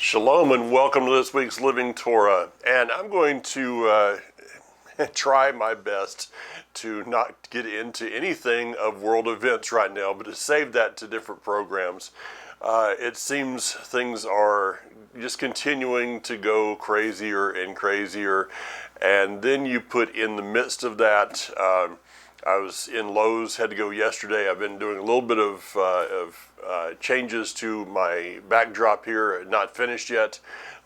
Shalom and welcome to this week's Living Torah. And I'm going to try my best to not get into anything of world events right now, but to save that to different programs. It seems things are just continuing to go crazier and crazier. And then you put in the midst of that, I was in Lowe's, had to go yesterday. I've been doing a little bit of changes to my backdrop here, not finished yet,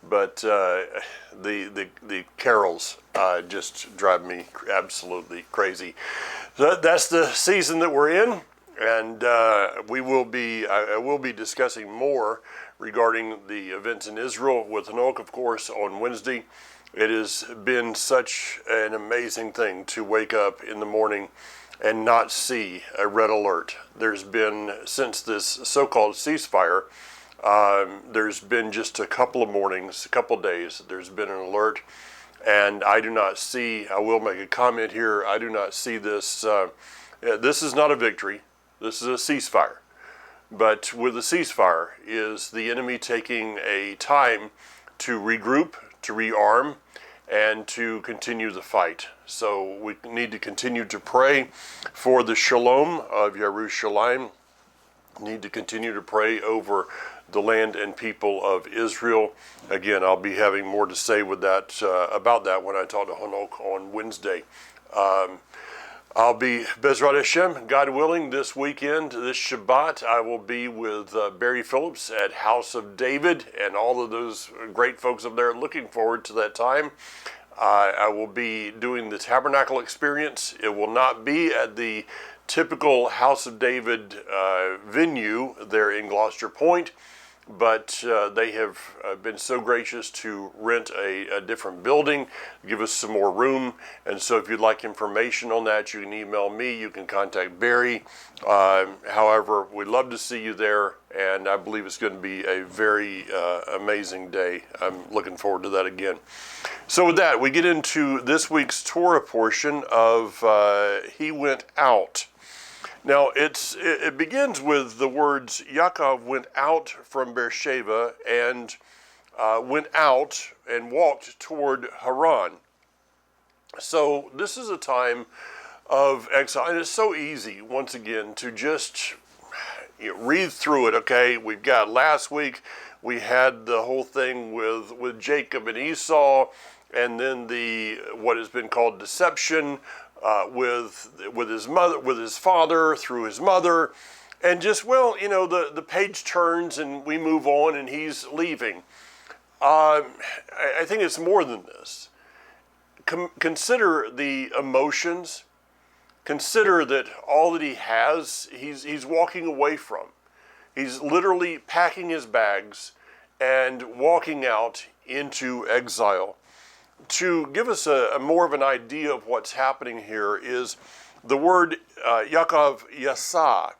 but the carols just drive me absolutely crazy. So that's the season that we're in, and I will be discussing more regarding the events in Israel with Hanok, of course, on Wednesday. It has been such an amazing thing to wake up in the morning and not see a red alert. There's been, since this so-called ceasefire, there's been just a couple of mornings, a couple of days, there's been an alert, and I do not see, I will make a comment here, I do not see this, this is not a victory, this is a ceasefire. But with a ceasefire is the enemy taking a time to regroup, to rearm, and to continue the fight. So we need to continue to pray for the shalom of Yerushalayim. Need to continue to pray over the land and people of Israel. Again, I'll be having more to say with that about that when I talk to Hanok on Wednesday. I'll be, Bezrat Hashem, God willing, this weekend, this Shabbat, I will be with Barry Phillips at House of David and all of those great folks up there. Looking forward to that time. I will be doing the Tabernacle experience. It will not be at the typical House of David venue there in Gloucester Point, but they have been so gracious to rent a different building, give us some more room. And so if you'd like information on that, you can email me, you can contact Barry. However, we'd love to see you there, and I believe it's going to be a very amazing day. I'm looking forward to that again. So with that, we get into this week's Torah portion of He Went Out. Now, it begins with the words, Yaakov went out from Beersheba and went out and walked toward Haran. So this is a time of exile, and it's so easy, once again, to just read through it, okay? We've got last week, we had the whole thing with Jacob and Esau, and then what has been called deception, with his mother, with his father, through his mother, and just, well, the page turns and we move on and he's leaving. I think it's more than this. Consider the emotions. Consider that all that he has, he's walking away from. He's literally packing his bags and walking out into exile. To give us a more of an idea of what's happening here is the word Yaakov Yasa.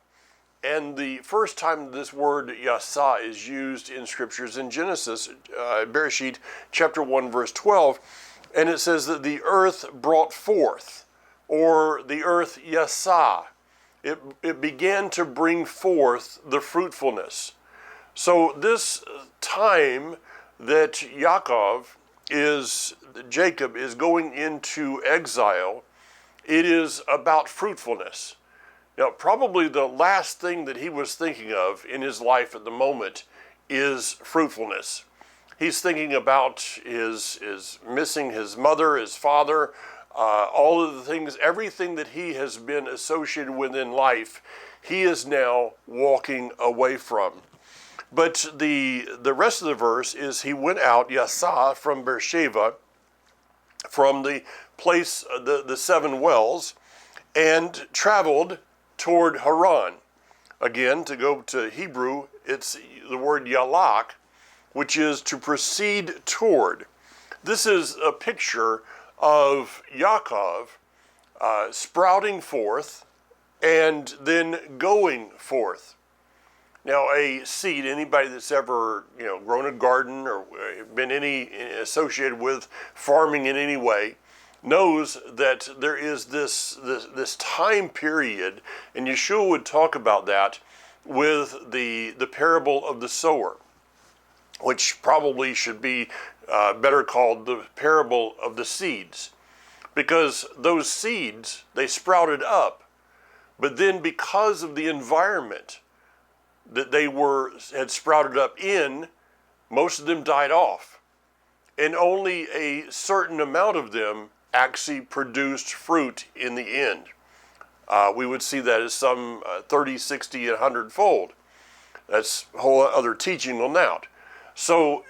And the first time this word Yasa is used in scriptures in Genesis, Bereshit chapter 1 verse 12, and it says that the earth brought forth, or the earth Yasa. It began to bring forth the fruitfulness. So this time that Jacob is going into exile, it is about fruitfulness. Now, probably the last thing that he was thinking of in his life at the moment is fruitfulness. He's thinking about his missing his mother, his father, all of the things, everything that he has been associated with in life, he is now walking away from. But the rest of the verse is he went out, Yasa, from Beersheba, from the place, the seven wells, and traveled toward Haran. Again, to go to Hebrew, it's the word Yalak, which is to proceed toward. This is a picture of Yaakov sprouting forth and then going forth. Now, a seed, anybody that's ever grown a garden or been associated with farming in any way, knows that there is this time period, and Yeshua would talk about that with the parable of the sower. which probably should be better called the parable of the seeds, because those seeds, they sprouted up, but then because of the environment that they had sprouted up in, most of them died off, and only a certain amount of them actually produced fruit in the end. We would see that as some 30, 60, and 100-fold. That's a whole other teaching on that. So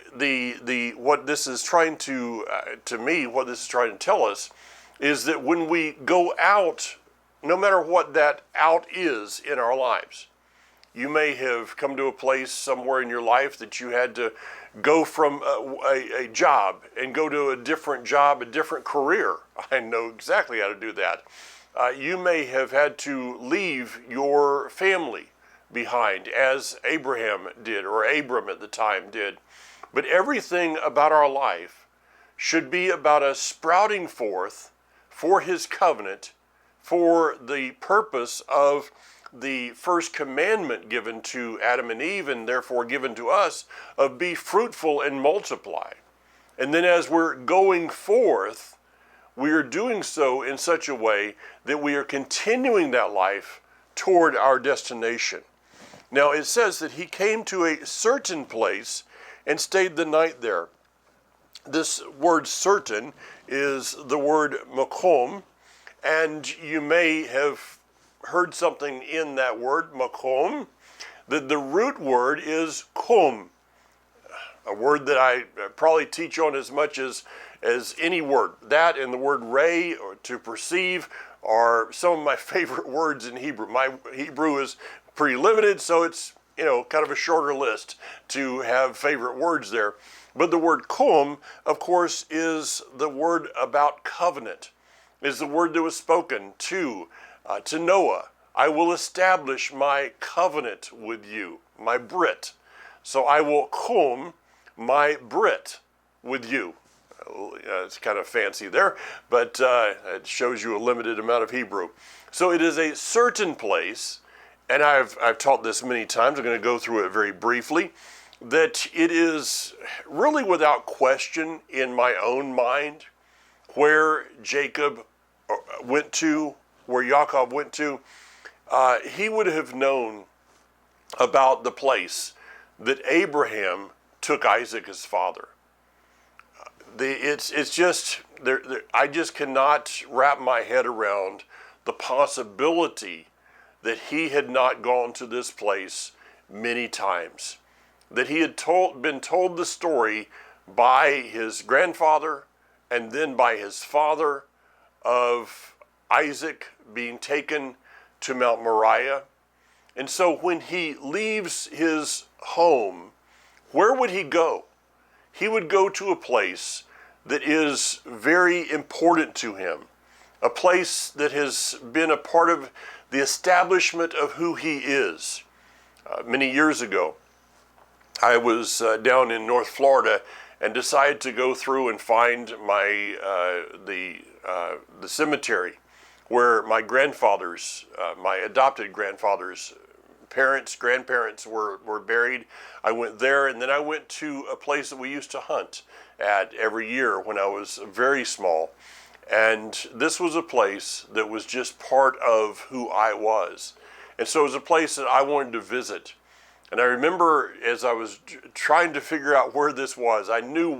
what this is trying to me, what this is trying to tell us is that when we go out, no matter what that out is in our lives, you may have come to a place somewhere in your life that you had to go from a job and go to a different job, a different career. I know exactly how to do that. You may have had to leave your family behind, as Abraham did, or Abram at the time did. But everything about our life should be about us sprouting forth for his covenant, for the purpose of the first commandment given to Adam and Eve, and therefore given to us, of be fruitful and multiply. And then as we're going forth, we are doing so in such a way that we are continuing that life toward our destination. Now it says that he came to a certain place and stayed the night there. This word certain is the word makom, and you may have heard something in that word, makom, that the root word is kum, a word that I probably teach on as much as any word. That and the word ray, or to perceive, are some of my favorite words in Hebrew. My Hebrew is pretty limited, so it's kind of a shorter list to have favorite words there. But the word kum, of course, is the word about covenant, is the word that was spoken to Noah. I will establish my covenant with you, my Brit. So I will kum my Brit with you. It's kind of fancy there, but it shows you a limited amount of Hebrew. So it is a certain place, and I've taught this many times. I'm going to go through it very briefly, that it is really without question in my own mind where Jacob went to, where Yaakov went to. He would have known about the place that Abraham took Isaac as father. It's just I just cannot wrap my head around the possibility that he had not gone to this place many times, that he had been told the story by his grandfather and then by his father of Isaac being taken to Mount Moriah. And so when he leaves his home, where would he go? He would go to a place that is very important to him, a place that has been a part of the establishment of who he is. Many years ago, I was down in North Florida and decided to go through and find the cemetery where my grandfather's, my adopted grandfather's grandparents were buried. I went there, and then I went to a place that we used to hunt at every year when I was very small. And this was a place that was just part of who I was. And so it was a place that I wanted to visit. And I remember as I was trying to figure out where this was, I knew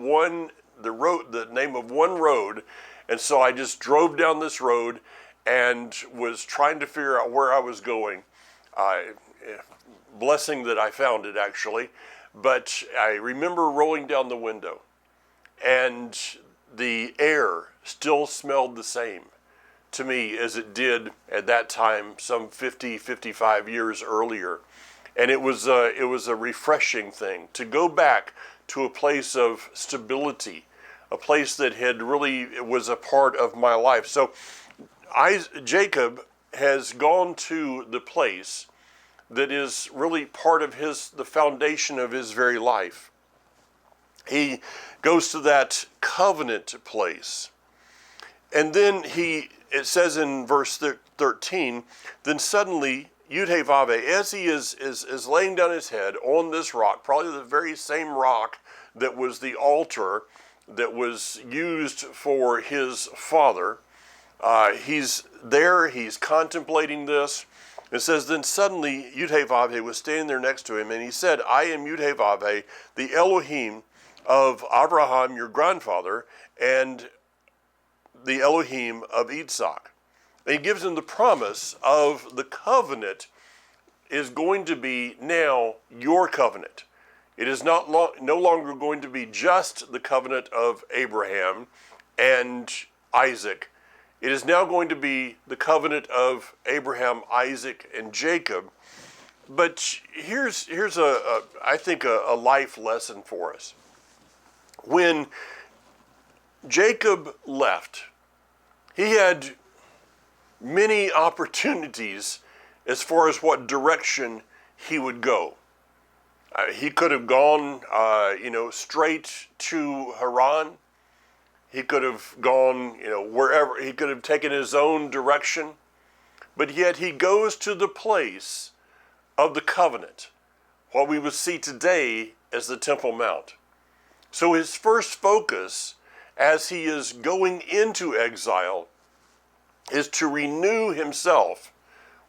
the name of one road. And so I just drove down this road and was trying to figure out where I was going. Blessing that I found it, actually. But I remember rolling down the window, and the air still smelled the same to me as it did at that time, some 50, 55 years earlier. And it was a refreshing thing to go back to a place of stability, a place that was a part of my life. So Jacob has gone to the place that is really part of the foundation of his very life. He goes to that covenant place. And then it says in verse 13, then suddenly Yud-Heh-Vav-Heh, as he is laying down his head on this rock, probably the very same rock that was the altar that was used for his father. He's there, he's contemplating this. It says, then suddenly Yud-Heh-Vav-Heh was standing there next to him, and he said, I am Yud-Heh-Vav-Heh, the Elohim of Abraham, your grandfather, and the Elohim of Yitzhak. And he gives him the promise of the covenant is going to be now your covenant. It is no longer going to be just the covenant of Abraham and Isaac. It is now going to be the covenant of Abraham, Isaac, and Jacob. But here's I think a life lesson for us. When Jacob left, he had many opportunities as far as what direction he would go. He could have gone, straight to Haran. He could have gone, wherever. He could have taken his own direction. But yet he goes to the place of the covenant, what we would see today as the Temple Mount. So his first focus, as he is going into exile, is to renew himself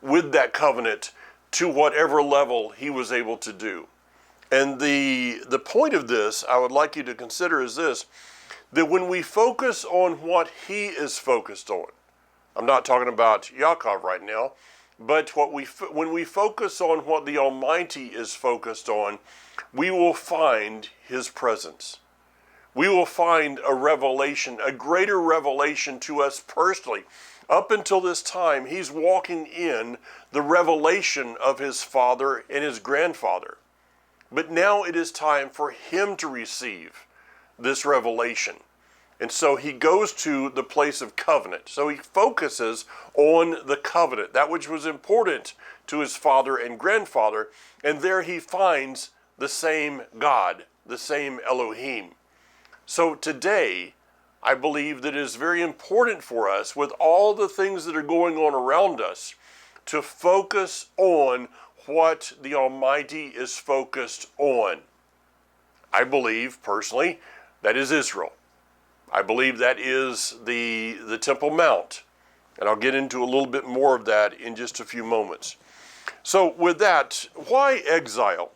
with that covenant to whatever level he was able to do. And the point of this, I would like you to consider, is this, that when we focus on what he is focused on, I'm not talking about Yaakov right now, but when we focus on what the Almighty is focused on, we will find his presence. We will find a revelation, a greater revelation to us personally. Up until this time, he's walking in the revelation of his father and his grandfather. But now it is time for him to receive this revelation. And so he goes to the place of covenant. So he focuses on the covenant, that which was important to his father and grandfather. And there he finds the same God, the same Elohim. So today, I believe that it is very important for us, with all the things that are going on around us, to focus on what the Almighty is focused on. I believe, personally, that is Israel. I believe that is the Temple Mount. And I'll get into a little bit more of that in just a few moments. So with that, why exile?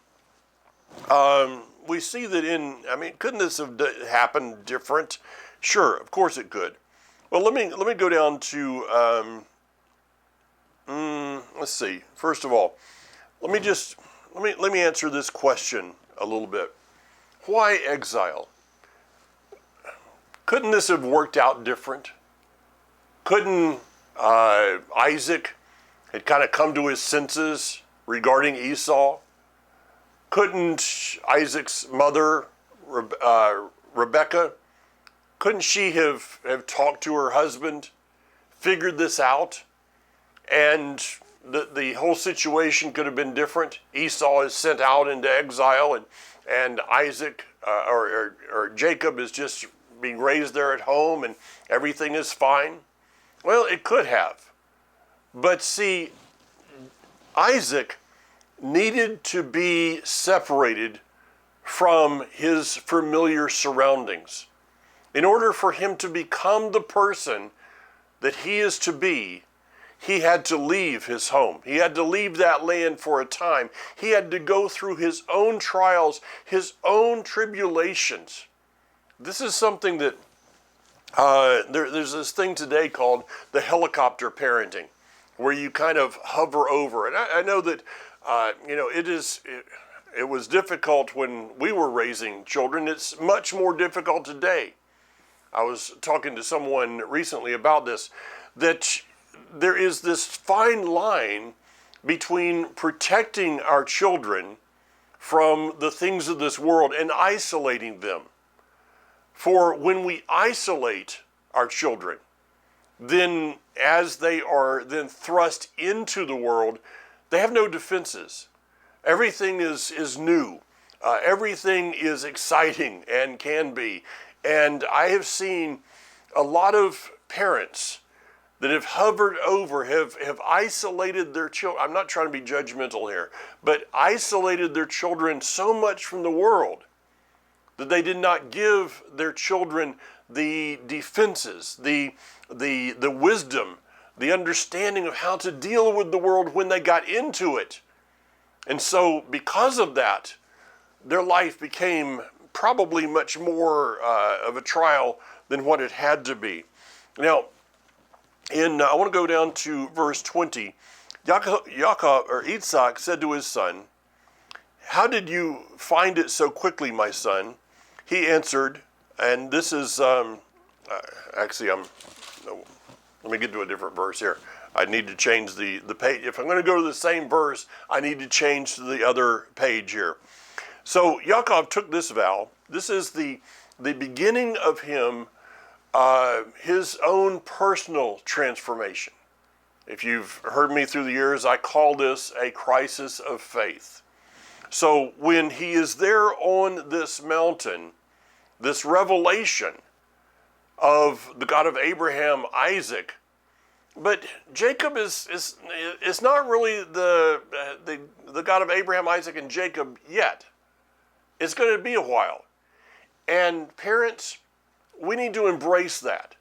We see that couldn't this have happened different? Sure, of course it could. Well, let me go down to, let's see. First of all, let me answer this question a little bit. Why exile? Couldn't this have worked out different? Couldn't Isaac had kind of come to his senses regarding Esau? Couldn't Isaac's mother, Rebecca, couldn't she have talked to her husband, figured this out, and the whole situation could have been different? Esau is sent out into exile, and Isaac or Jacob is just being raised there at home, and everything is fine. Well, it could have. But see, Isaac needed to be separated from his familiar surroundings. In order for him to become the person that he is to be, he had to leave his home. He had to leave that land for a time. He had to go through his own trials, his own tribulations. This is something that there's this thing today called the helicopter parenting, where you kind of hover over. And I know that it was difficult when we were raising children. It's much more difficult today. I was talking to someone recently about this, that there is this fine line between protecting our children from the things of this world and isolating them. For when we isolate our children, then as they are then thrust into the world, they have no defenses. Everything is new. Everything is exciting and can be. And I have seen a lot of parents that have hovered over, have isolated their children. I'm not trying to be judgmental here, but isolated their children so much from the world that they did not give their children the defenses, the wisdom, the understanding of how to deal with the world when they got into it. And so because of that, their life became probably much more of a trial than what it had to be. Now, I want to go down to verse 20. Yaakov, or Isaac, said to his son, "How did you find it so quickly, my son?" He answered, and this is, actually, let me get to a different verse here. I need to change the page. If I'm going to go to the same verse, I need to change to the other page here. So Yaakov took this vow. This is the beginning of him, his own personal transformation. If you've heard me through the years, I call this a crisis of faith. So when he is there on this mountain, this revelation of the God of Abraham, Isaac, but Jacob is not really the God of Abraham, Isaac, and Jacob yet. It's going to be a while. And parents, we need to embrace that.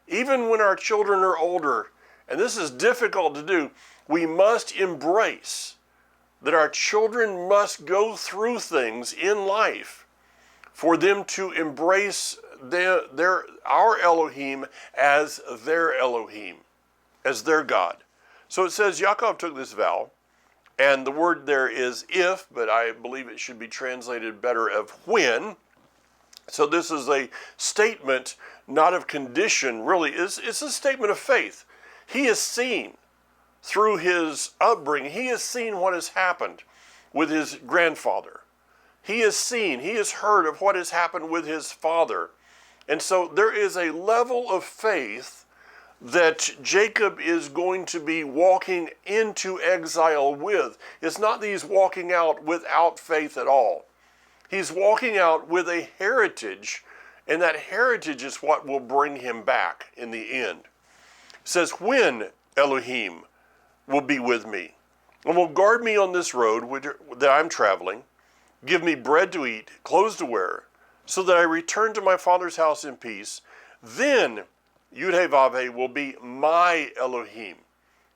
Even when our children are older, and this is difficult to do, we must embrace that our children must go through things in life for them to embrace our Elohim as their Elohim, as their God. So it says Yaakov took this vow, and the word there is if, but I believe it should be translated better of when. So this is a statement, not of condition, really. It's a statement of faith. He has seen through his upbringing, he has seen what has happened with his grandfather. He has heard of what has happened with his father. And so there is a level of faith that Jacob is going to be walking into exile with. It's not that he's walking out without faith at all. He's walking out with a heritage, and that heritage is what will bring him back in the end. It says, when Elohim will be with me and will guard me on this road that I'm traveling, give me bread to eat, clothes to wear, so that I return to my father's house in peace, then Yud-Heh-Vav-Heh will be my Elohim.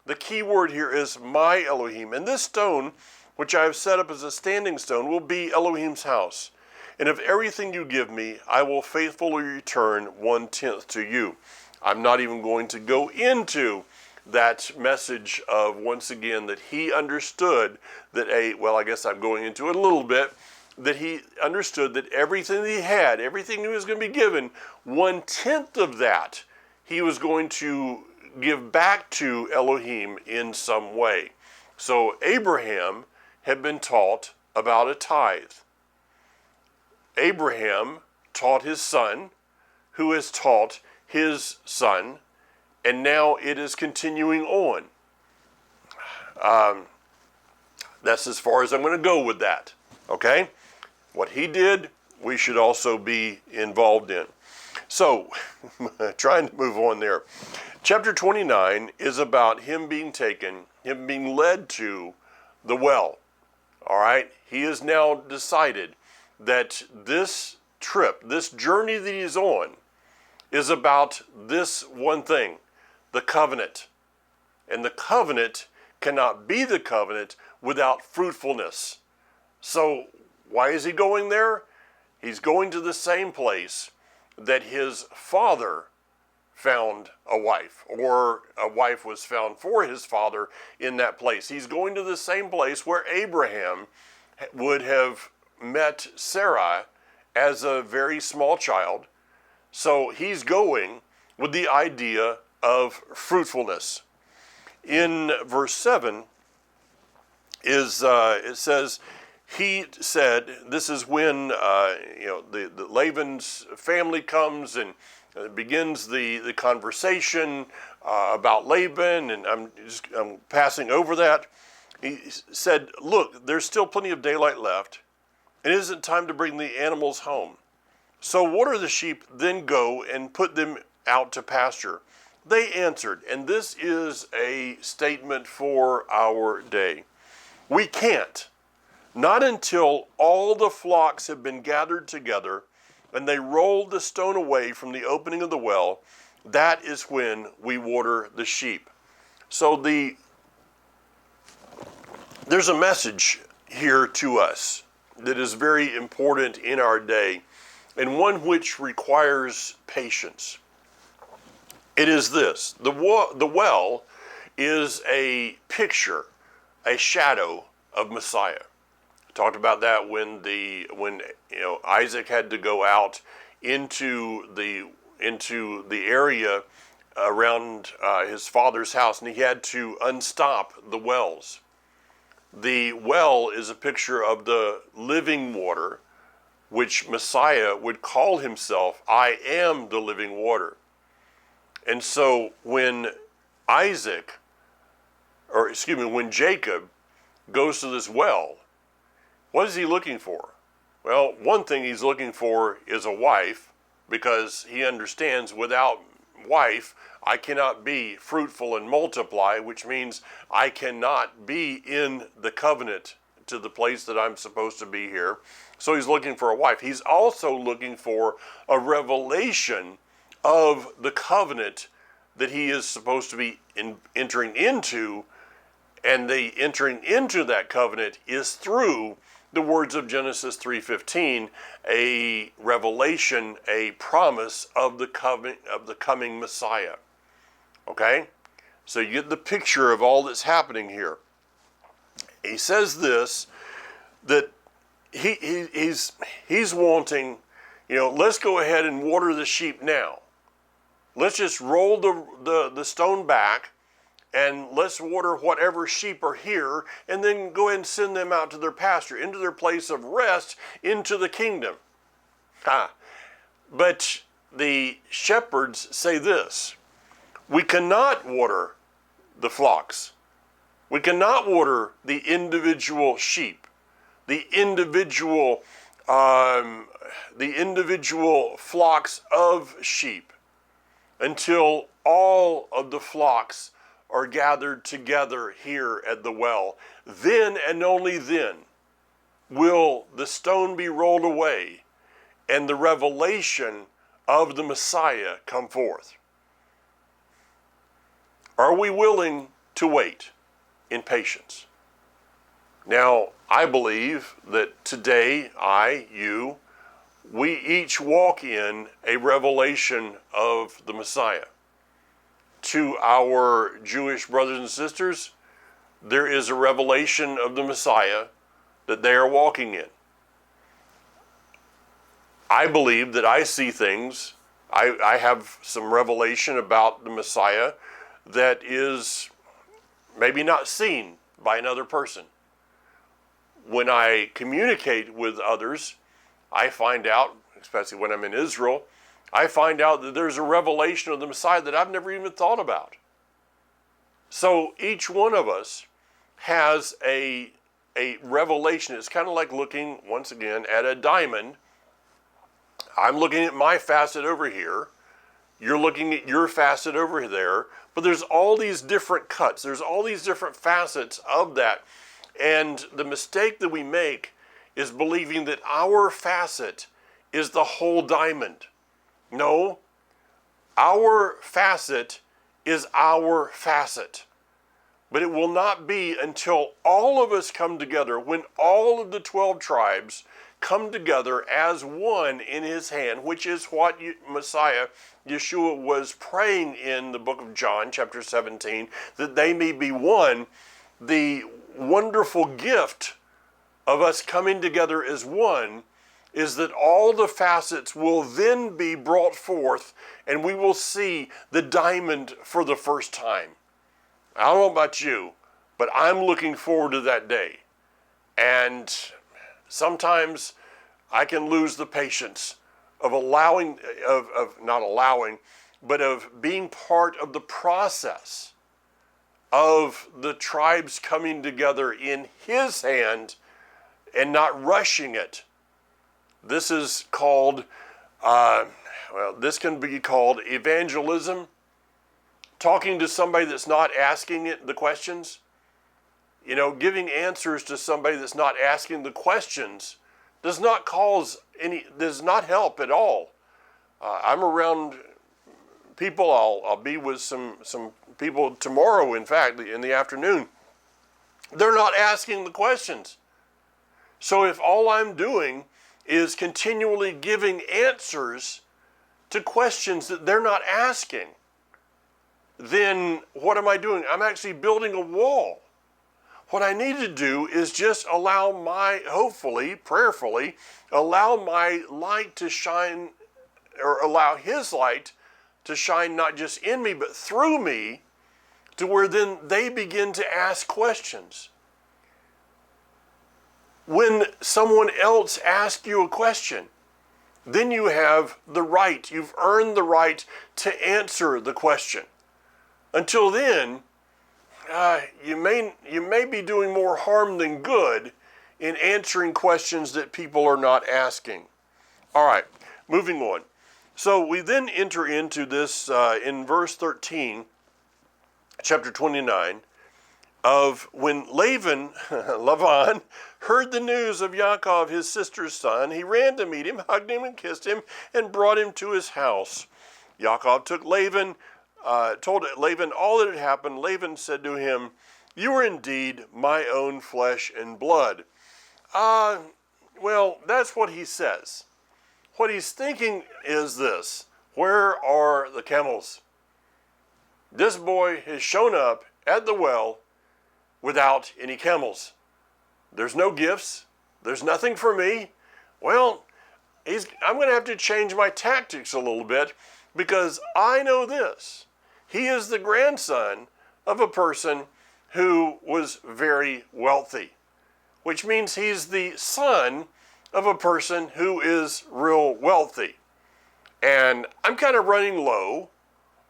The key word here is my Elohim. And this stone, which I have set up as a standing stone, will be Elohim's house. And of everything you give me, I will faithfully return 1/10 to you. I'm not even going to go into that message of, once again, that he understood that I guess I'm going into it a little bit, that he understood that everything that he had, everything he was going to be given, 1/10 of that he was going to give back to Elohim in some way. So Abraham had been taught about a tithe. Abraham taught his son, who has taught his son, and now it is continuing on. That's as far as I'm going to go with that. Okay? What he did, we should also be involved in. So, trying to move on there. Chapter 29 is about him being taken, him being led to the well. All right? He has now decided that this trip, this journey that he's on, is about this one thing, the covenant. And the covenant cannot be the covenant without fruitfulness. So why is he going there? He's going to the same place that his father found a wife, or a wife was found for his father in that place. He's going to the same place where Abraham would have met Sarah as a very small child. So he's going with the idea of fruitfulness. In verse 7 it says, he said, this is when the Laban's family comes and begins the conversation about Laban, and I'm passing over that. He said, look, there's still plenty of daylight left. It isn't time to bring the animals home. So water the sheep, then go and put them out to pasture. They answered, and this is a statement for our day. We can't. not until all the flocks have been gathered together and they roll the stone away from the opening of the well, that is when we water the sheep. So there's a message here to us that is very important in our day, and one which requires patience. It is this: the well is a picture, a shadow of Messiah. I talked about that when Isaac had to go out into the area around his father's house, and he had to unstop the wells. The well is a picture of the living water, which Messiah would call himself, I am the living water. And so when when Jacob goes to this well, what is he looking for? Well, one thing he's looking for is a wife, because he understands without wife, I cannot be fruitful and multiply, which means I cannot be in the covenant to the place that I'm supposed to be here. So he's looking for a wife. He's also looking for a revelation of the covenant that he is supposed to be entering into, and the entering into that covenant is through the words of Genesis 3:15, a revelation, a promise of the covenant of the coming Messiah. Okay? So you get the picture of all that's happening here. He says this, that he's wanting, let's go ahead and water the sheep now. Let's just roll the stone back, and let's water whatever sheep are here, and then go ahead and send them out to their pasture, into their place of rest, into the kingdom. But the shepherds say this: we cannot water the flocks. We cannot water the individual sheep, the individual flocks of sheep, until all of the flocks are gathered together here at the well. Then and only then will the stone be rolled away and the revelation of the Messiah come forth. Are we willing to wait in patience? Now, I believe that today, we each walk in a revelation of the Messiah. To our Jewish brothers and sisters, there is a revelation of the Messiah that they are walking in. I believe that I see things, I have some revelation about the Messiah that is maybe not seen by another person. When I communicate with others, I find out, especially when I'm in Israel, I find out that there's a revelation of the Messiah that I've never even thought about. So each one of us has a revelation. It's kind of like looking, once again, at a diamond. I'm looking at my facet over here. You're looking at your facet over there. But there's all these different cuts. There's all these different facets of that. And the mistake that we make is believing that our facet is the whole diamond. No, our facet is our facet. But it will not be until all of us come together, when all of the 12 tribes come together as one in his hand, which is what Messiah, Yeshua, was praying in the book of John, chapter 17, that they may be one. The wonderful gift of us coming together as one is that all the facets will then be brought forth, and we will see the diamond for the first time. I don't know about you, but I'm looking forward to that day. And sometimes I can lose the patience of being part of the process of the tribes coming together in his hand and not rushing it. This is called, this can be called evangelism. Talking to somebody that's not asking it the questions. Giving answers to somebody that's not asking the questions does not help at all. I'm around people. I'll be with some people tomorrow, in fact, in the afternoon. They're not asking the questions. So if all I'm doing is continually giving answers to questions that they're not asking, then what am I doing? I'm actually building a wall. What I need to do is just hopefully, prayerfully, allow my light to shine, or allow His light to shine not just in me, but through me, to where then they begin to ask questions. When someone else asks you a question, then you have the right, you've earned the right to answer the question. Until then, you may be doing more harm than good in answering questions that people are not asking. All right, moving on. So we then enter into this in verse 13, chapter 29, of when Lavan heard the news of Yaakov, his sister's son. He ran to meet him, hugged him and kissed him, and brought him to his house. Yaakov told Lavan all that had happened. Lavan said to him, "You are indeed my own flesh and blood." Well, that's what he says. What he's thinking is this: where are the camels? This boy has shown up at the well without any camels. There's no gifts. There's nothing for me. Well, I'm going to have to change my tactics a little bit, because I know this. He is the grandson of a person who was very wealthy, which means he's the son of a person who is real wealthy. And I'm kind of running low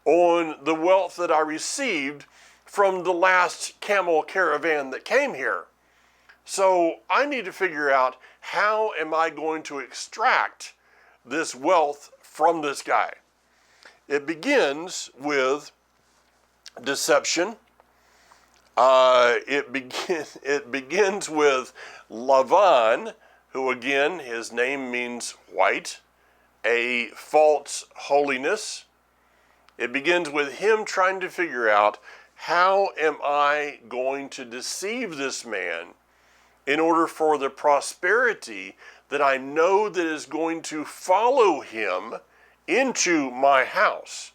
on the wealth that I received from the last camel caravan that came here. So I need to figure out, how am I going to extract this wealth from this guy? It begins with deception. It begins with Lavan, who again, his name means white, a false holiness. It begins with him trying to figure out, how am I going to deceive this man in order for the prosperity that I know that is going to follow him into my house?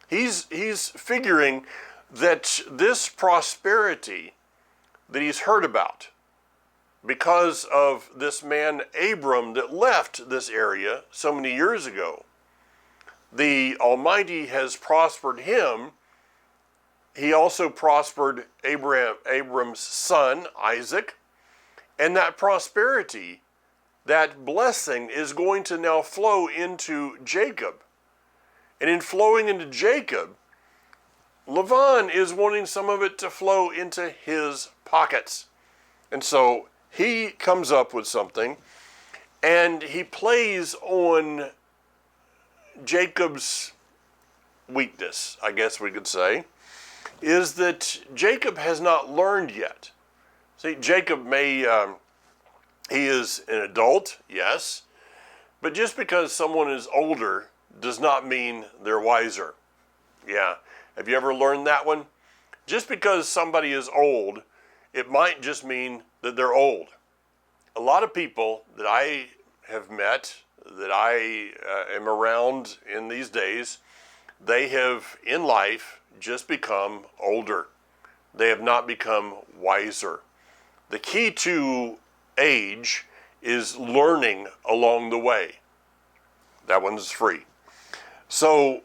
He's figuring that this prosperity that he's heard about, because of this man Abram that left this area so many years ago, the Almighty has prospered him. He also prospered Abram's son, Isaac, and that prosperity, that blessing, is going to now flow into Jacob. And in flowing into Jacob, Lavan is wanting some of it to flow into his pockets. And so he comes up with something, and he plays on Jacob's weakness, I guess we could say, is that Jacob has not learned yet. See, Jacob he is an adult, yes, but just because someone is older does not mean they're wiser. Yeah, have you ever learned that one? Just because somebody is old, it might just mean that they're old. A lot of people that I have met, that I am around in these days, they have in life just become older. They have not become wiser. The key to age is learning along the way. That one's free. So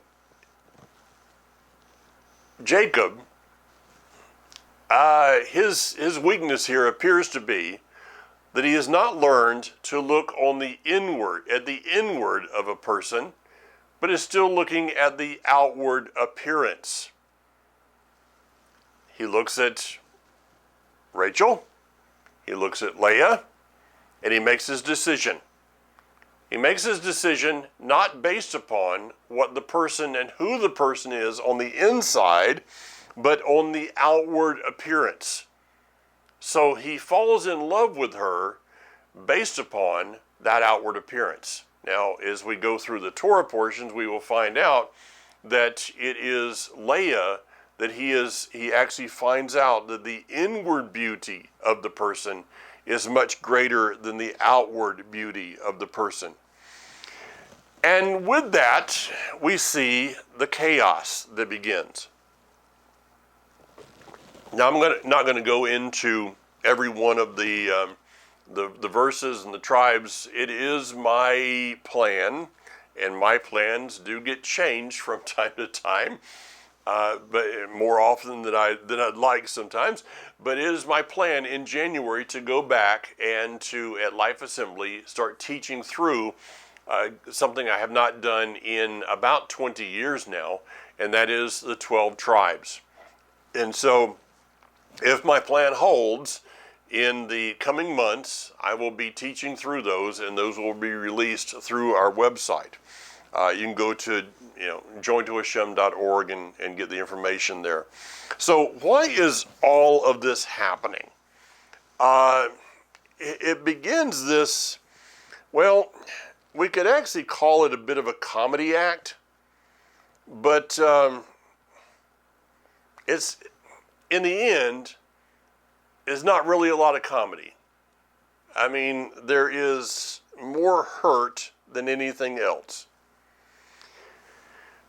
Jacob, his weakness here appears to be that he has not learned to look on the inward of a person, but is still looking at the outward appearance. He looks at Rachel, he looks at Leah, and he makes his decision. He makes his decision not based upon what the person and who the person is on the inside, but on the outward appearance. So he falls in love with her based upon that outward appearance. Now, as we go through the Torah portions, we will find out that it is Leah that he actually finds out that the inward beauty of the person is much greater than the outward beauty of the person. And with that, we see the chaos that begins. Now, I'm not going to go into every one of the verses and the tribes. It is my plan, and my plans do get changed from time to time, but more often than I'd like sometimes. But it is my plan in January to go back and to, at Life Assembly, start teaching through something I have not done in about 20 years now, and that is the 12 tribes. And so, if my plan holds, in the coming months, I will be teaching through those, and those will be released through our website. You can go to jointohashem.org and get the information there. So why is all of this happening? It begins this, well, we could actually call it a bit of a comedy act, but it's, in the end, is not really a lot of comedy. I mean, there is more hurt than anything else.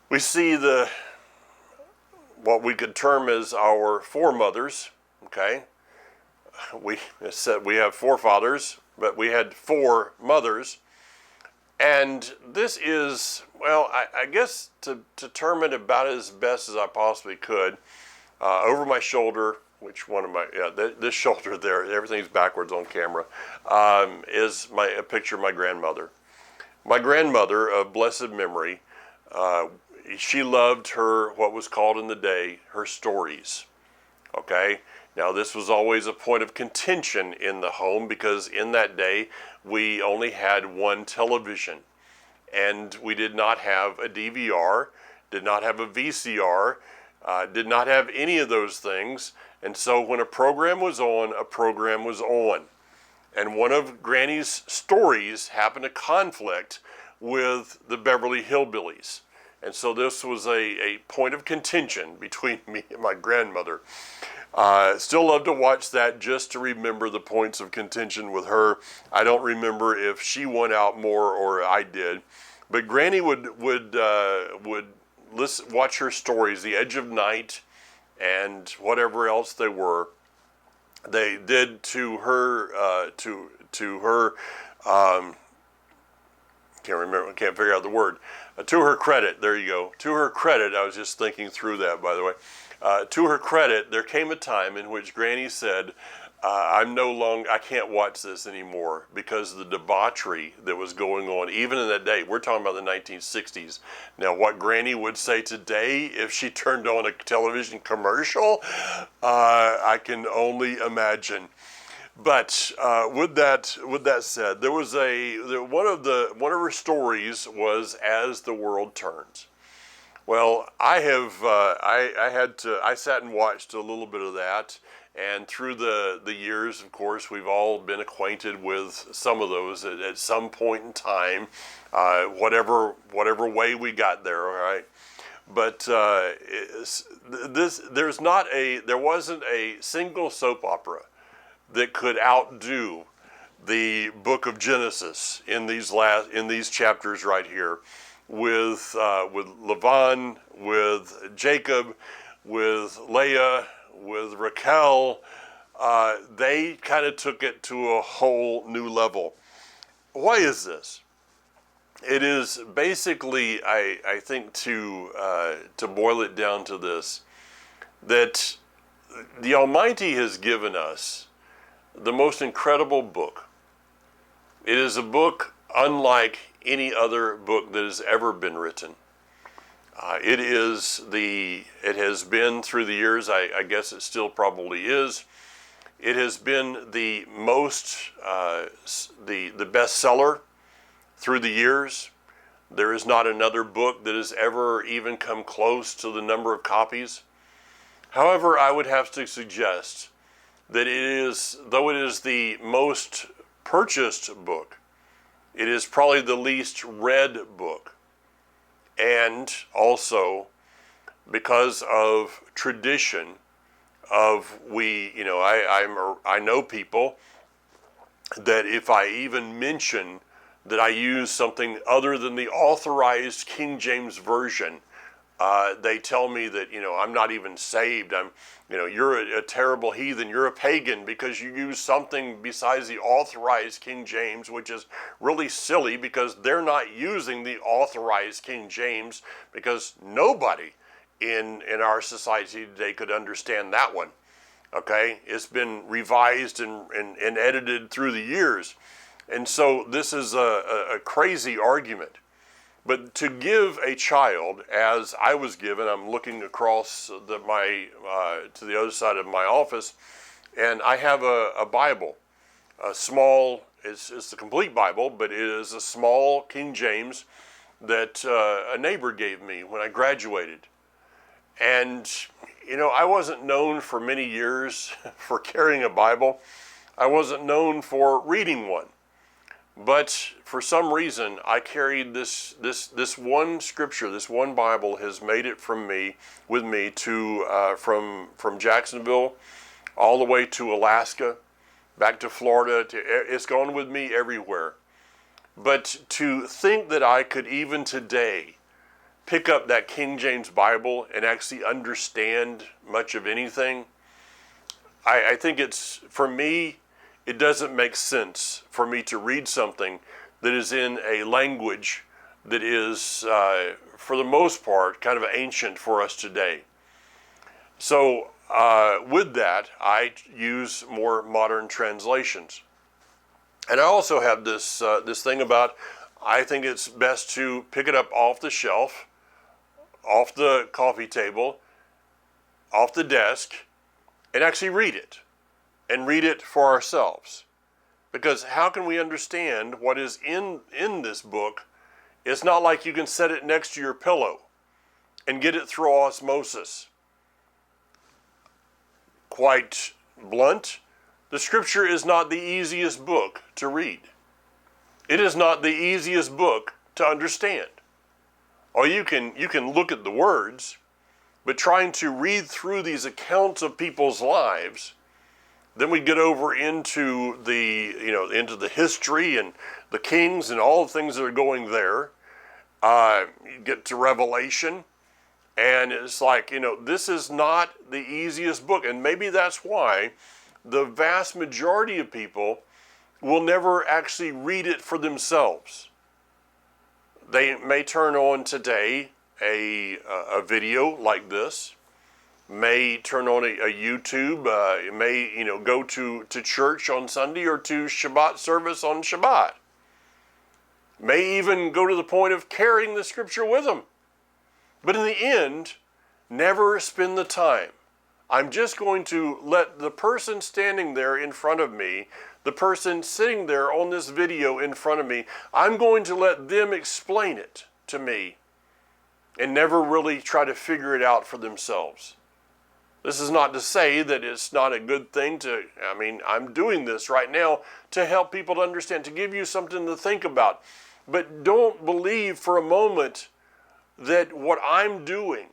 We see what we could term as our foremothers, okay? We said we have forefathers, but we had four mothers. And this is, well, I guess to term it about as best as I possibly could, over my shoulder, which one of my, this shoulder there, everything's backwards on camera, is a picture of my grandmother. My grandmother of blessed memory, she loved what was called in the day, her stories, okay? Now this was always a point of contention in the home because in that day, we only had one television and we did not have a DVR, did not have a VCR, did not have any of those things. And so when a program was on, a program was on. And one of Granny's stories happened to conflict with the Beverly Hillbillies. And so this was a point of contention between me and my grandmother. Still love to watch that just to remember the points of contention with her. I don't remember if she won out more or I did. But Granny would watch her stories, The Edge of Night, and whatever else they were. They did to her, to her. Can't figure out the word. To her credit, there you go. To her credit, I was just thinking through that, by the way. To her credit, there came a time in which Granny said, I can't watch this anymore because of the debauchery that was going on, even in that day. We're talking about the 1960s. Now, what Granny would say today if she turned on a television commercial, I can only imagine. But with that said, there was one of her stories was As the World Turns. Well, I sat and watched a little bit of that. And through the years, of course, we've all been acquainted with some of those at some point in time, whatever way we got there, all right? But there wasn't a single soap opera that could outdo the book of Genesis in these chapters right here, with Laban, with Jacob, with Leah, with Raquel. They kind of took it to a whole new level. Why is this? It is basically, I think, to boil it down to this, that the Almighty has given us the most incredible book. It is a book unlike any other book that has ever been written. It has been through the years, I guess it still probably is, it has been the most, the bestseller through the years. There is not another book that has ever even come close to the number of copies. However, I would have to suggest that though it is the most purchased book, it is probably the least read book. And also because of tradition I know people that if I even mention that I use something other than the authorized King James Version, they tell me that, I'm not even saved. You're a terrible heathen. You're a pagan because you use something besides the authorized King James, which is really silly because they're not using the authorized King James, because nobody in our society today could understand that one. Okay, it's been revised and edited through the years. And so this is a crazy argument. But to give a child, as I was given, I'm looking across to the other side of my office, and I have a Bible, a small, it's the complete Bible, but it is a small King James that a neighbor gave me when I graduated. And, I wasn't known for many years for carrying a Bible. I wasn't known for reading one. But for some reason, I carried this one scripture, this one Bible has made it with me to from Jacksonville all the way to Alaska, back to Florida. It's gone with me everywhere. But to think that I could even today pick up that King James Bible and actually understand much of anything, I think for me, it doesn't make sense for me to read something that is in a language that is, for the most part, kind of ancient for us today. So with that, I use more modern translations. And I also have this thing about, I think it's best to pick it up off the shelf, off the coffee table, off the desk, and actually read it. And read it for ourselves. Because how can we understand what is in this book? It's not like you can set it next to your pillow and get it through osmosis. Quite blunt, the scripture is not the easiest book to read. It is not the easiest book to understand. Or you can look at the words, but trying to read through these accounts of people's lives, then we get over into the history and the kings and all the things that are going there. You get to Revelation, and it's like, this is not the easiest book. And maybe that's why the vast majority of people will never actually read it for themselves. They may turn on today a video like this, may turn on a YouTube, may go to church on Sunday or to Shabbat service on Shabbat. May even go to the point of carrying the scripture with them. But in the end, never spend the time. I'm just going to let the person standing there in front of me, the person sitting there on this video in front of me, I'm going to let them explain it to me and never really try to figure it out for themselves. This is not to say that it's not a good thing I'm doing this right now to help people to understand, to give you something to think about. But don't believe for a moment that what I'm doing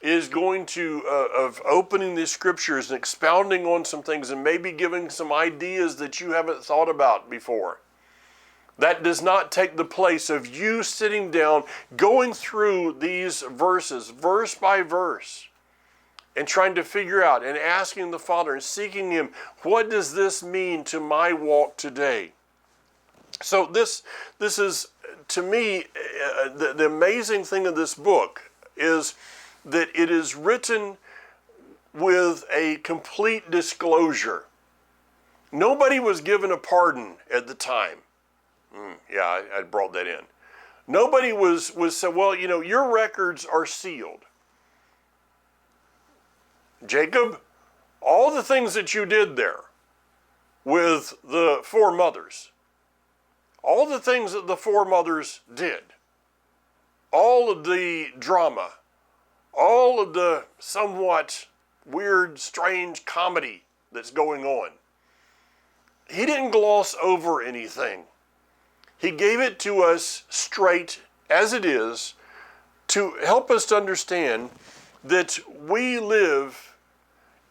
is going to, of opening these scriptures and expounding on some things and maybe giving some ideas that you haven't thought about before. That does not take the place of you sitting down, going through these verses, verse by verse, and trying to figure out and asking the Father and seeking Him, what does this mean to my walk today? So this is, to me, the amazing thing of this book is that it is written with a complete disclosure. Nobody was given a pardon at the time. I brought that in. Nobody was said, well, your records are sealed. Jacob, all the things that you did there with the four mothers, all the things that the four mothers did, all of the drama, all of the somewhat weird, strange comedy that's going on. He didn't gloss over anything. He gave it to us straight as it is to help us to understand that we live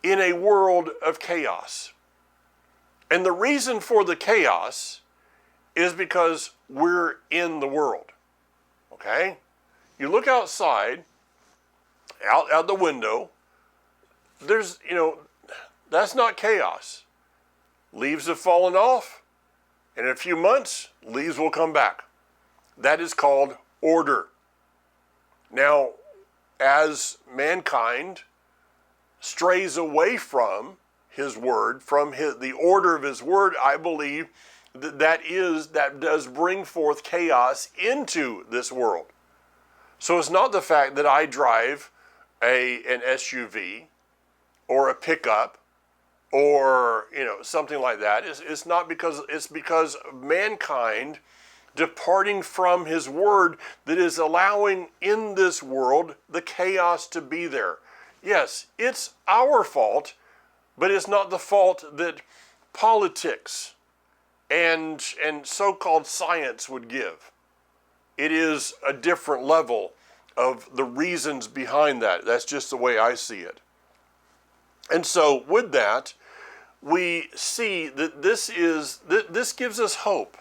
in a world of chaos. And the reason for the chaos is because we're in the world. Okay? You look outside, out the window, there's, that's not chaos. Leaves have fallen off. In a few months, leaves will come back. That is called order. Now, as mankind strays away from his word, from the order of his word, I believe that does bring forth chaos into this world. So it's not the fact that I drive an SUV or a pickup or something like that. It's not because it's because mankind departing from his word that is allowing in this world the chaos to be there. Yes, it's our fault, but it's not the fault that politics and so-called science would give. It is a different level of the reasons behind that. That's just the way I see it. And so with that, we see that this gives us hope.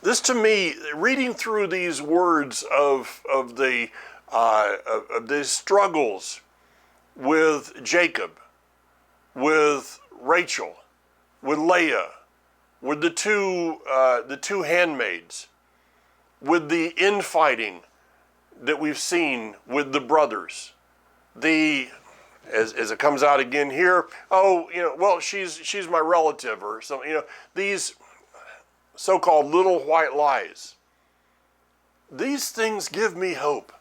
This, to me, reading through these words of the struggles with Jacob, with Rachel, with Leah, with the two handmaids, with the infighting that we've seen with the brothers, as it comes out again here, she's my relative, or something, these so-called little white lies. These things give me hope.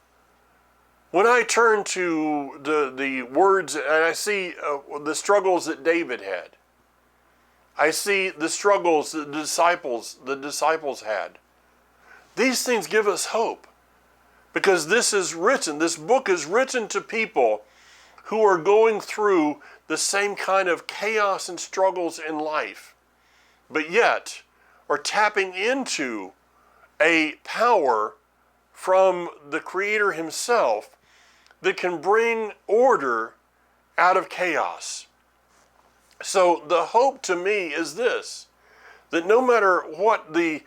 When I turn to the words and I see the struggles that David had, I see the struggles that the disciples had. These things give us hope, because this book is written to people who are going through the same kind of chaos and struggles in life, but yet are tapping into a power from the Creator himself that can bring order out of chaos. So the hope to me is this, that no matter what the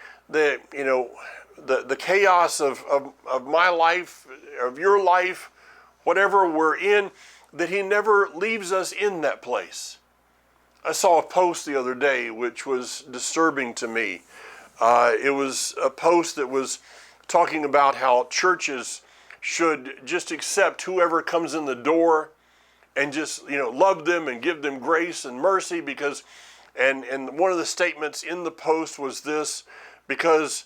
chaos of my life, of your life, whatever we're in, that he never leaves us in that place. I saw a post the other day which was disturbing to me. It was a post that was talking about how churches should just accept whoever comes in the door and just love them and give them grace and mercy, because and one of the statements in the post was this, because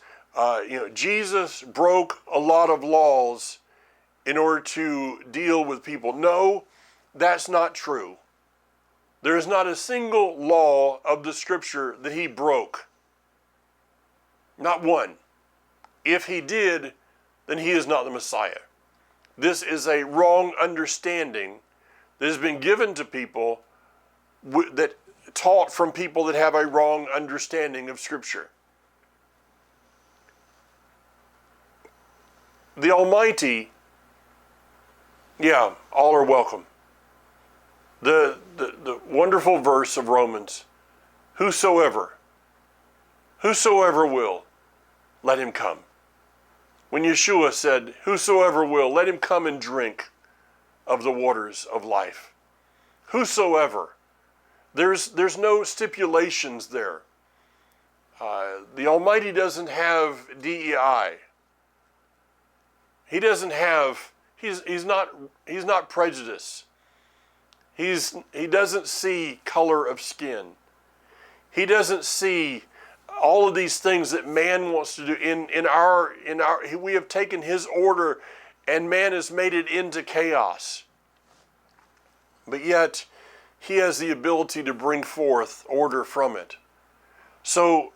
Jesus broke a lot of laws in order to deal with people. No, that's not true. There is not a single law of the scripture that he broke. Not one. If he did, then he is not the Messiah. This is a wrong understanding that has been given to people that taught from people that have a wrong understanding of scripture. The Almighty, all are welcome. The wonderful verse of Romans, whosoever will, let him come. When Yeshua said, whosoever will, let him come and drink of the waters of life. Whosoever. There's no stipulations there. The Almighty doesn't have DEI. He doesn't have, he's not prejudiced. He doesn't see color of skin. He doesn't see all of these things that man wants to do. In our we have taken his order and man has made it into chaos. But yet he has the ability to bring forth order from it. So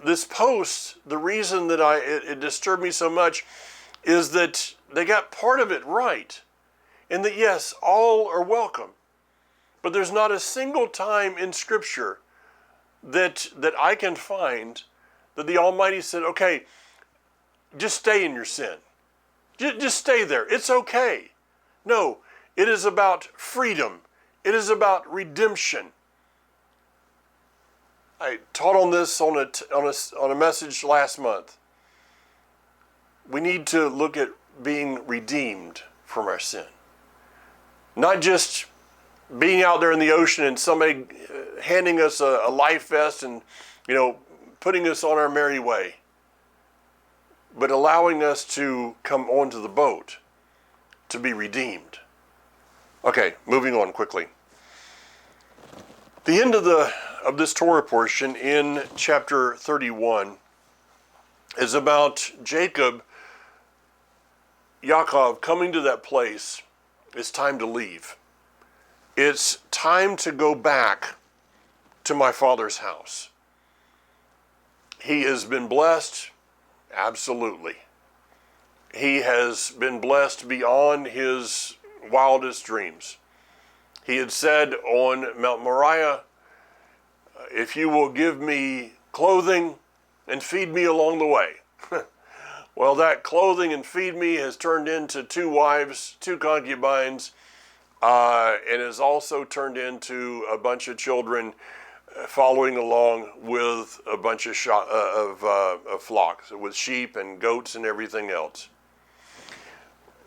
this post, the reason that it disturbed me so much is that they got part of it right. And that yes, all are welcome. But there's not a single time in Scripture that I can find that the Almighty said, okay, just stay in your sin. Just stay there. It's okay. No, it is about freedom. It is about redemption. I taught on this on a message last month. We need to look at being redeemed from our sin. Not just being out there in the ocean and somebody handing us a life vest and, putting us on our merry way, but allowing us to come onto the boat to be redeemed. Okay, moving on quickly. The end of this Torah portion in chapter 31 is about Yaakov coming to that place. It's time to leave. It's time to go back to my father's house. He has been blessed, absolutely. He has been blessed beyond his wildest dreams. He had said on Mount Moriah, if you will give me clothing and feed me along the way. Well, that clothing and feed me has turned into 2 wives, 2 concubines, and has also turned into a bunch of children following along with a bunch of flocks, with sheep and goats and everything else.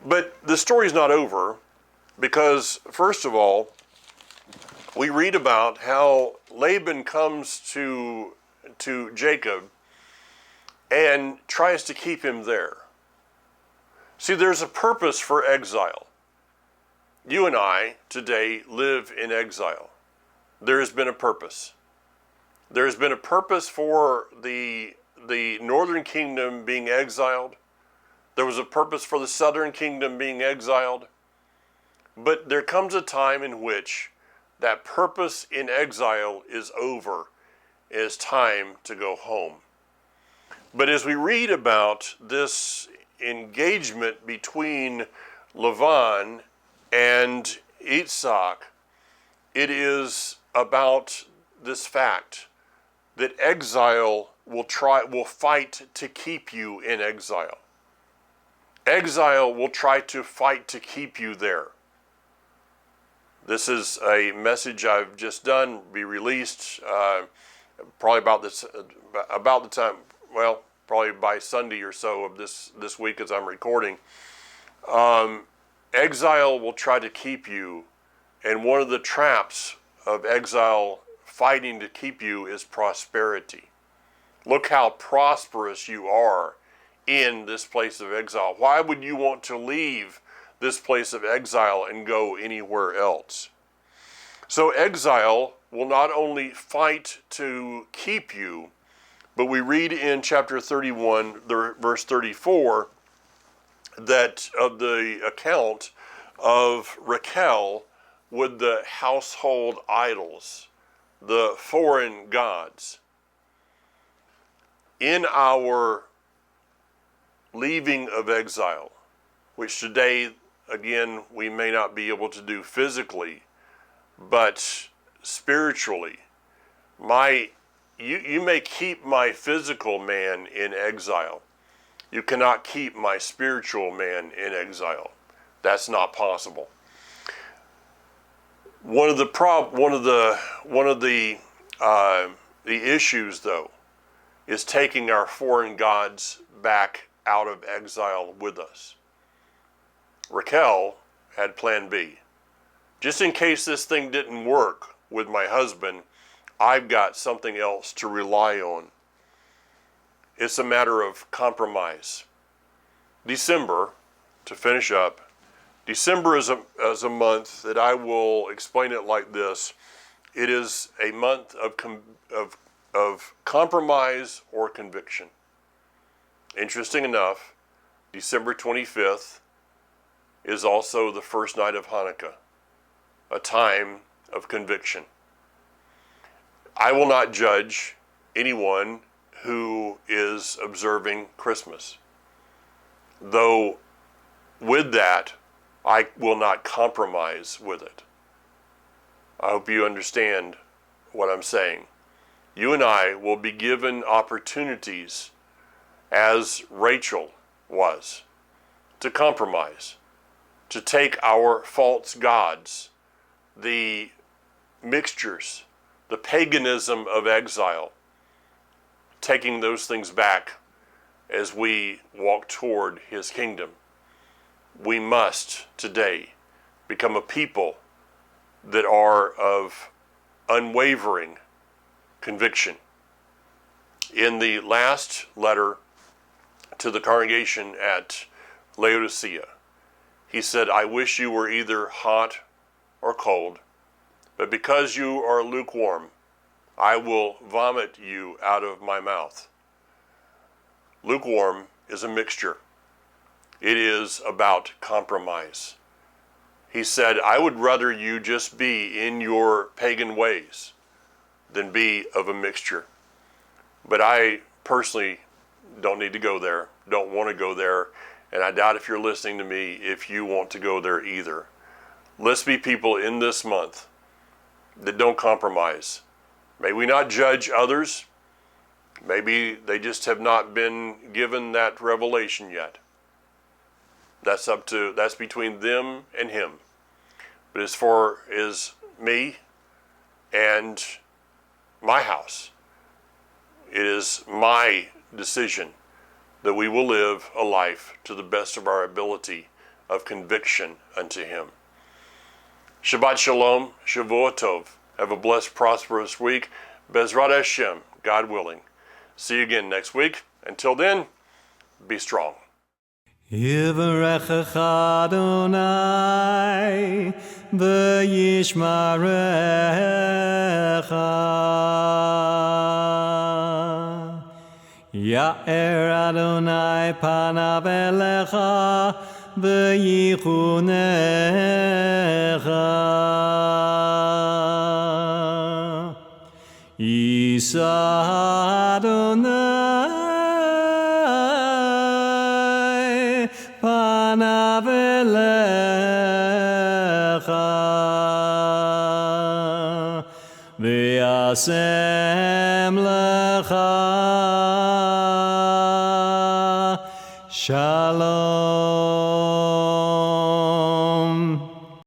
But the story's not over, because first of all, we read about how Laban comes to Jacob and tries to keep him there. See, there's a purpose for exile. You and I today live in exile. There has been a purpose. There's been a purpose for the northern kingdom being exiled. There was a purpose for the southern kingdom being exiled. But there comes a time in which that purpose in exile is over. It is time to go home. But as we read about this engagement between Lavan and Isaac, it is about this fact that exile will fight to keep you in exile. Exile will try to fight to keep you there. This is a message I've just done, be released probably about the time, well, probably by Sunday or so of this week as I'm recording. Exile will try to keep you, and one of the traps of exile fighting to keep you is prosperity. Look how prosperous you are in this place of exile. Why would you want to leave this place of exile and go anywhere else? So exile will not only fight to keep you, but we read in chapter 31, verse 34, that of the account of Raquel with the household idols, the foreign gods. In our leaving of exile, which today, again, we may not be able to do physically, but spiritually, you may keep my physical man in exile. You cannot keep my spiritual man in exile. That's not possible. One of the issues, though, is taking our foreign gods back out of exile with us. Raquel had plan B. Just in case this thing didn't work with my husband, I've got something else to rely on. It's a matter of compromise. December, to finish up, December is a month that I will explain it like this. It is a month of compromise or conviction. Interesting enough, December 25th is also the first night of Hanukkah, a time of conviction. I will not judge anyone who is observing Christmas, though with that, I will not compromise with it. I hope you understand what I'm saying. You and I will be given opportunities, as Rachel was, to compromise, to take our false gods, the mixtures, the paganism of exile, taking those things back as we walk toward his kingdom. We must today become a people that are of unwavering conviction. In the last letter to the congregation at Laodicea, he said, I wish you were either hot or cold, but because you are lukewarm, I will vomit you out of my mouth. Lukewarm is a mixture. It is about compromise. He said, I would rather you just be in your pagan ways than be of a mixture. But I personally don't need to go there, don't want to go there, and I doubt if you're listening to me if you want to go there either. Let's be people in this month that don't compromise. May we not judge others. Maybe they just have not been given that revelation yet. That's between them and him. But as far as me and my house, it is my decision that we will live a life to the best of our ability of conviction unto him. Shabbat Shalom, Shavua Tov. Have a blessed, prosperous week. Bezrat Hashem, God willing. See you again next week. Until then, be strong. Yivarechecha Adonai v'yishmarecha. Ya'er Adonai panav elecha v'yichunecha. Yisa Adonai panav elecha v'yasem lecha shalom.